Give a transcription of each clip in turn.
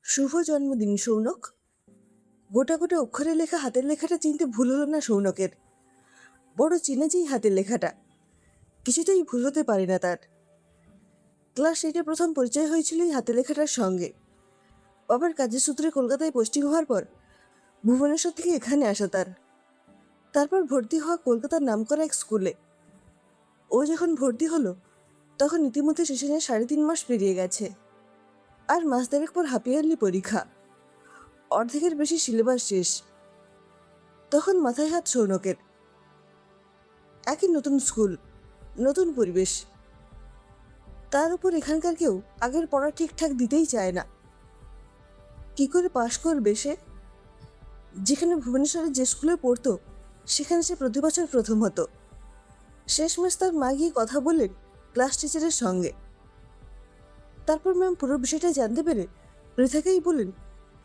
শুভ জন্মদিন সৌনক। গোটা গোটা অক্ষরে লেখা হাতের লেখাটা চিনতে ভুল হলো না সৌনকের। বড় চিনে যেই হাতের লেখাটা, কিছুতেই ভুল হতে পারে না তার। ক্লাস 8-এ প্রথম পরিচয় হয়েছিল এই হাতের লেখাটার সঙ্গে। বাবার কাজের সূত্রে কলকাতায় পোস্টিং হওয়ার পর ভুবনেশ্বর থেকে এখানে আসা তার। তারপর ভর্তি হওয়া কলকাতার নামকরা এক স্কুলে। ও যখন ভর্তি হলো তখন ইতিমধ্যে সেশনের 3.5 মাস পেরিয়ে গেছে। আর মাস দেড়েক পর হাফ ইয়ারলি পরীক্ষা, অর্ধেকের বেশি সিলেবাস শেষ। তখন মাথায় হাত সৌনকের। একই নতুন স্কুল, নতুন পরিবেশ, তার উপর এখানকার কেউ আগের পড়া ঠিকঠাক দিতেই চায় না। কি করে পাশ করবে সে? যেখানে ভুবনেশ্বরে যে স্কুলে পড়তো সেখানে সে প্রতি বছর প্রথম হতো। শেষমেশ তার মা গিয়ে কথা বললেন ক্লাস টিচারের সঙ্গে। তারপর ম্যাম পুরো বিষয়টা জানতে পেরে পৃথাকেই বললেন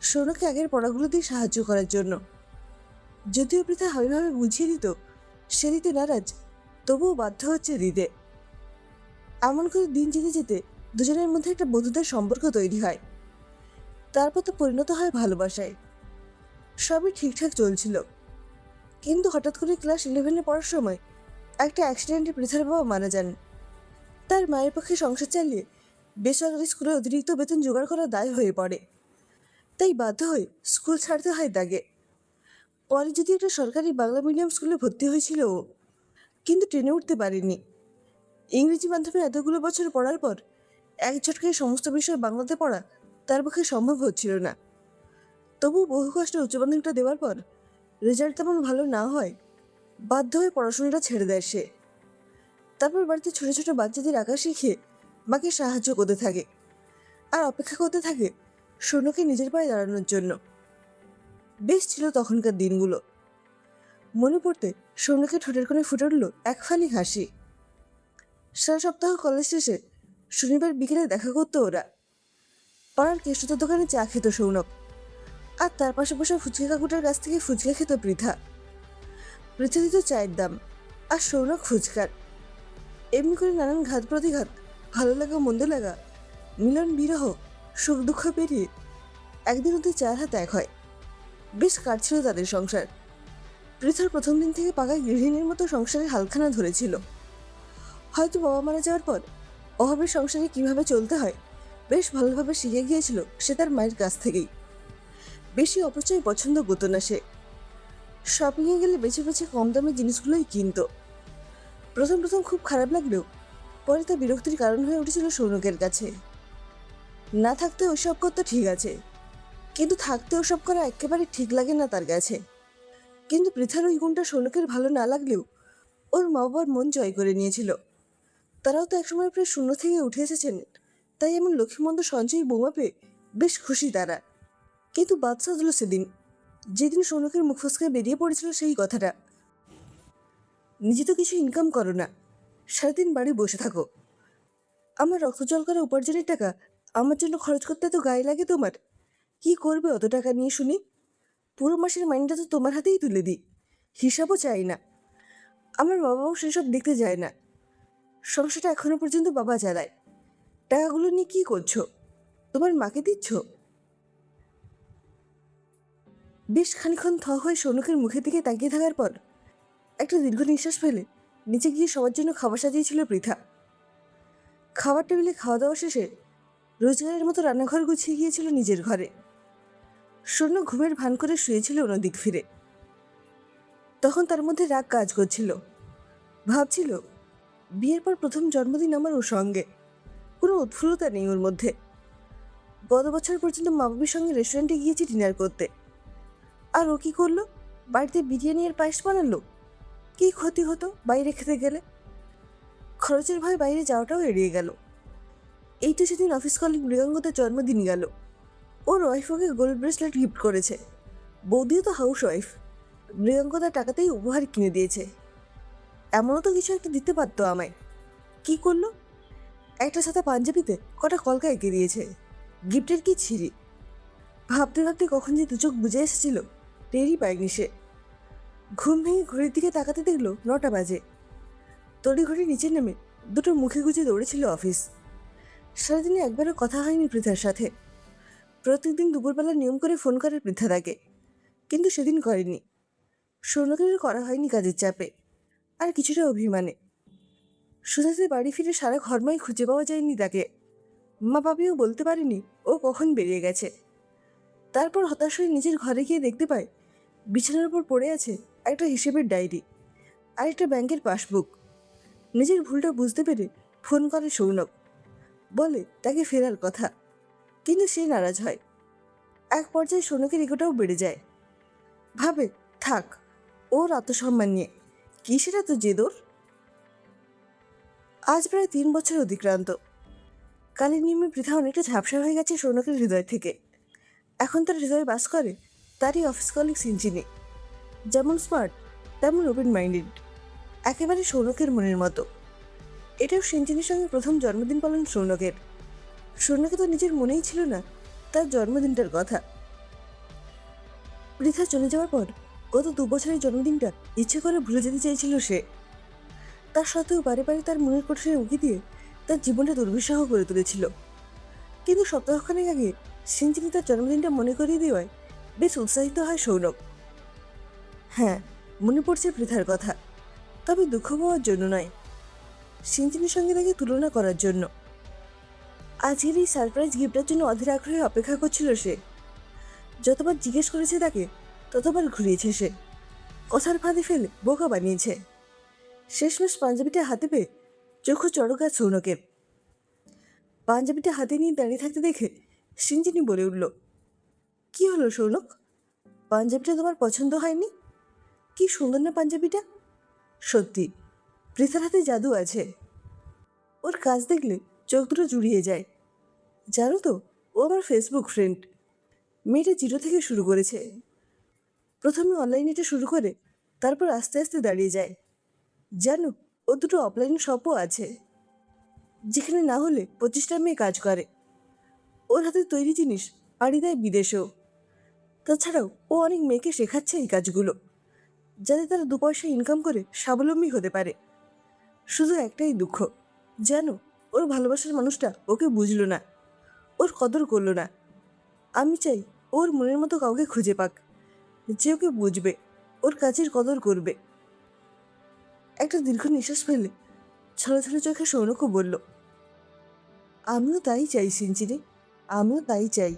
সৌনককে আগের পড়াগুলো দিয়ে সাহায্য করার জন্য। যদিও পৃথা হাবিভাবে বুঝিয়ে দিত সে দিতে নারাজ, তবুও বাধ্য হচ্ছে দিতে। এমন করে দিন যেতে যেতে দুজনের মধ্যে একটা বন্ধুত্বের সম্পর্ক তৈরি হয়। তারপর তো পরিণত হয় ভালোবাসায়। সবই ঠিকঠাক চলছিল, কিন্তু হঠাৎ করে ক্লাস 11-এ পড়ার সময় একটা অ্যাক্সিডেন্টে পৃথার বাবা মারা যান। তার মায়ের পক্ষে সংসার চালিয়ে বেসরকারি স্কুলে অতিরিক্ত বেতন জোগাড় করা দায় হয়ে পড়ে। তাই বাধ্য হয়ে স্কুল ছাড়তে হয় তাকে। পরে যদি একটা সরকারি বাংলা মিডিয়াম স্কুলে ভর্তি হয়েছিল ও, কিন্তু ট্রেনে উঠতে পারেনি। ইংরেজি মাধ্যমে এতগুলো বছর পড়ার পর এক ঝটকায় সমস্ত বিষয় বাংলাতে পড়া তার পক্ষে সম্ভব হচ্ছিল না। তবু বহু কষ্টে উচ্চ মাধ্যমিকটা দেওয়ার পর রেজাল্ট তেমন ভালো না হয় বাধ্য হয়ে পড়াশোনাটা ছেড়ে দেয় সে। তারপর বাড়িতে ছোট ছোট বাচ্চাদের আঁকা শিখিয়ে মাকে সাহায্য করতে থাকে আর অপেক্ষা করতে থাকে সৌনকে নিজের পায়ে দাঁড়ানোর জন্য। বেশ ছিল তখনকার দিনগুলো। মনে পড়তে সৌনকের ঠোঁটের কোণে ফুটে উঠল এক ফালি হাসি। সারা সপ্তাহ কলেজ শেষে শনিবার বিকেলে দেখা করতো ওরা। পাড়ার কেষ্টতার দোকানে চা খেত সৌনক, আর তার পাশে বসা ফুচকা কাকুটার কাছ থেকে ফুচকা খেত পৃথা। পৃথা দিত চায়ের দাম আর সৌনক ফুচকার। এমনি করে নানান ঘাত প্রতিঘাত, ভালো লাগা মন্দ লাগা, মিলন বিরহ, সুখ দুঃখ পেরিয়ে একদিন ওদের 4 হাত এক হয়। বেশ কাটছিল তাদের সংসার। পৃথার প্রথম দিন থেকে পাকা গৃহিণীর মতো সংসারের হালখানা ধরেছিল। হয়তো বাবা মারা যাওয়ার পর অভাবের সংসারে কিভাবে চলতে হয় বেশ ভালোভাবে শিখে গিয়েছিল সে তার মায়ের কাছ থেকেই। বেশি অপচয় পছন্দ করতো না সে। শপিংয়ে গেলে বেছে বেছে কম দামি জিনিসগুলোই কিনত। প্রথম প্রথম খুব খারাপ লাগলেও পরে তা বিরক্তির কারণ হয়ে উঠেছিল সৌনকের কাছে। না থাকতে ওসব করতে ঠিক আছে, কিন্তু থাকতে ওসব করা একেবারে ঠিক লাগে না তার কাছে। কিন্তু পৃথার ওই গুণটা সৌনকের ভালো না লাগলেও ওর মা বাবার মন জয় করে নিয়েছিল। তারাও তো একসময় প্রায় শূন্য থেকে উঠে এসেছেন, তাই এমন লক্ষ্মীমন্ত সঞ্চয়ী বোমা পেয়ে বেশ খুশি তারা। কিন্তু বাদ সাধল সেদিন, যেদিন সৌনকের মুখ ফসকে বেরিয়ে পড়েছিল সেই কথাটা, নিজে তো কিছু ইনকাম করো না, সারাদিন বাড়ি বসে থাকো, আমার রক্ত জল করা উপার্জনের টাকা আমার জন্য খরচ করতে তো গায়ে লাগে তোমার। কি করবে অত টাকা নিয়ে শুনি? পুরো মাসের মাইনেটা তো তোমার হাতেই তুলে দিই, হিসাবও চাই না। আমার বাবাও সেসব দেখতে যায় না। সংসারটা এখনো পর্যন্ত বাবা চালায়। টাকাগুলো নিয়ে কি করছো? তোমার মাকে দিচ্ছ? বেশ খানিক্ষণ হয়ে সৌনকের মুখের দিকে তাকিয়ে থাকার পর একটা দীর্ঘ নিঃশ্বাস ফেলে নিচে গিয়ে সবার জন্য খাবার সাজিয়েছিল পৃথা। খাবার টেবিলে খাওয়া দাওয়া শেষে রোজগারের মতো রান্নাঘর গুছিয়ে গিয়েছিল নিজের ঘরে। সৌনক ঘুমের ভান করে শুয়েছিল অন্যদিক ফিরে। তখন তার মধ্যে রাগ কাজ করছিল। ভাবছিল বিয়ের পর প্রথম জন্মদিন আমার ওর সঙ্গে, কোনো উৎফুল্লতা নেই ওর মধ্যে। গত বছর পর্যন্ত মা বাবির সঙ্গে রেস্টুরেন্টে গিয়েছি ডিনার করতে, আর ও কি করলো? বাড়িতে বিরিয়ানি আর পায়েস বানালো। কি ক্ষতি হতো বাইরে খেতে গেলে? খরচের ভয় বাইরে যাওয়াটাও এড়িয়ে গেল। এই তো সেদিন অফিস কলিগ মৃগাঙ্গতার জন্মদিন গেল। ওর ওয়াইফ ওকে গোল্ড ব্রেসলেট গিফট করেছে। বৌদিও তো হাউস ওয়াইফ, মৃগাঙ্গতার টাকাতেই উপহার কিনে দিয়েছে। এমনও তো কিছু একটা দিতে পারতো আমায়। কি করলো? একটা সাদা পাঞ্জাবিতে কটা কলকা এঁকে দিয়েছে। গিফটের কি ছিঁড়ি! ভাবতে ভাবতে কখন যে দু চোখ বুঝে এসেছিল টেরই পায়নি সে। ঘুম ভেঙে ঘড়ির দিকে তাকাতে দেখলো 9টা বাজে। তড়িঘড়ি নিচে নেমে দুটো মুখে গুজে দৌড়েছিল অফিস। সারাদিনে একবারও কথা হয়নি পৃথার সাথে। প্রত্যেকদিন দুপুরবেলা নিয়ম করে ফোন করে পৃথা তাকে, কিন্তু সেদিন করেনি। সৌনকের করা হয়নি কাজের চাপে, আর কিছুটা অভিমানে। সুধাতে বাড়ি ফিরে সারা ঘরময় খুঁজে পাওয়া যায়নি তাকে। মা বাবিও বলতে পারেনি ও কখন বেরিয়ে গেছে। তারপর হতাশ হয়ে নিজের ঘরে গিয়ে দেখতে পায় বিছানার উপর পড়ে আছে একটা হিসেবের ডায়েরি আর একটা ব্যাংকের পাসবুক। নিজের ভুলটা বুঝতে পেরে ফোন করে সৌনক, বলে তাকে ফেরার কথা, কিন্তু সে নারাজ হয়। এক পর্যায়ে সৌনকের এগোটাও বেড়ে যায়। ভাবে থাক, ওর আত্মসম্মান নিয়ে কি সেটা তো জেদর। আজ প্রায় 3 বছর অতিক্রান্ত। কালের নিয়মে পৃথা অনেকটা ঝাপসা হয়ে গেছে সৌনকের হৃদয় থেকে। এখন তার হৃদয়ে বাস করে তারই অফিস কলিগ সিনচিনি, যেমন স্মার্ট তেমন ওপেন মাইন্ডেড, একেবারে সৌনকের মনের মতো। এটাও সিনচিনির সঙ্গে প্রথম জন্মদিন পালন সৌনকের। সৌনকে তো নিজের মনেই ছিল না তার জন্মদিনটার কথা। পৃথা চলে যাওয়ার পর গত 2 বছরের জন্মদিনটা ইচ্ছে করে ভুলে যেতে চেয়েছিল সে। তার সত্ত্বেও বারে বারে তার মনের কোঠরে উঁকি দিয়ে তার জীবনটা দুর্বিষহ করে তুলেছিল। কিন্তু সপ্তাহখানেক আগে সিনচিনি তার জন্মদিনটা মনে করিয়ে দেওয়ায় বেশ উৎসাহিত হয় সৌরভ। হ্যাঁ, মনে পড়ছে পৃথার কথা, তবে দুঃখ পাওয়ার জন্য নয়, সিনচিনির সঙ্গে তাকে তুলনা করার জন্য। আজকের এই সারপ্রাইজ গিফটের জন্য অধীর আগ্রহে অপেক্ষা করছিল সে। যতবার জিজ্ঞেস করেছে তাকে ততবার ঘুরিয়েছে সে, কথার ফাঁদে ফেলে বোকা বানিয়েছে। শেষমেশ পাঞ্জাবিটা হাতে পেয়ে চোখও চড়কা সৌনকের। পাঞ্জাবিটা হাতে নিয়ে দাঁড়িয়ে থাকতে দেখে সিনচিনি বলে উঠল, কি হলো সৌনক, পাঞ্জাবিটা তোমার পছন্দ হয়নি? কি সুন্দর না পাঞ্জাবিটা। সত্যি পৃথার হাতে জাদু আছে। ওর কাজ দেখলে চোখ দুটো জুড়িয়ে যায়। জানো তো, ও আমার ফেসবুক ফ্রেন্ড। মেয়েটা 0 থেকে শুরু করেছে। প্রথমে অনলাইনেটা শুরু করে তারপর আস্তে আস্তে দাঁড়িয়ে যায়। জানো, ও দুটো অফলাইন শপও আছে, যেখানে না হলে 25টা মেয়ে কাজ করে। ওর হাতে তৈরি জিনিস পাড়ি দেয় বিদেশেও। তাছাড়াও ও অনেক মেয়েকে শেখাচ্ছে এই কাজগুলো, যাতে তারা 2 পয়সা ইনকাম করে স্বাবলম্বী হতে পারে। শুধু একটাই দুঃখ, জানো, ওর ভালোবাসার মানুষটা ওকে বুঝলো না, ওর কদর করলো না। আমি চাই ওর মনের মতো কাউকে খুঁজে পাক, যে ওকে বুঝবে, ওর কাজের কদর করবে। একটা দীর্ঘ নিঃশ্বাস ফেলে ছলছলে চোখে সৌনকও বলল, আমিও তাই চাই সিনচিনি, আমিও তাই চাই।